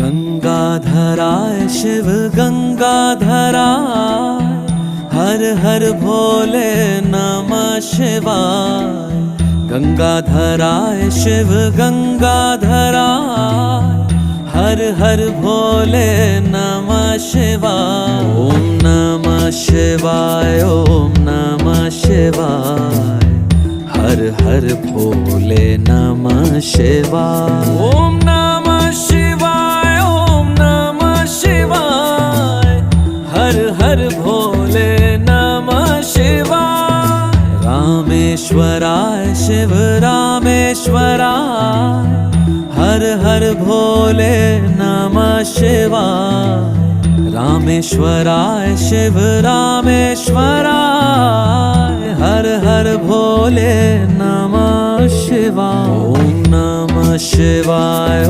गंगाधराय शिव गंगाधराय, हर हर भोले नमः शिवाय। गंगाधराय शिव गंगाधराय, हर हर भोले नमः शिवाय। ओम नमः शिवाय, ओम नमः शिवाय, हर हर भोले नमः शिवाय। ओम नमः शिवाय, ओम नमः शिवाय, हर हर भोले नमः शिवाय। रामेश्वराय शिव रामेश्वराय, हर हर भोले नमः शिवाय। रामेश्वराय शिव रामेश्वराय, हर हर भोले नमः शिवाय। ओम नमः शिवाय।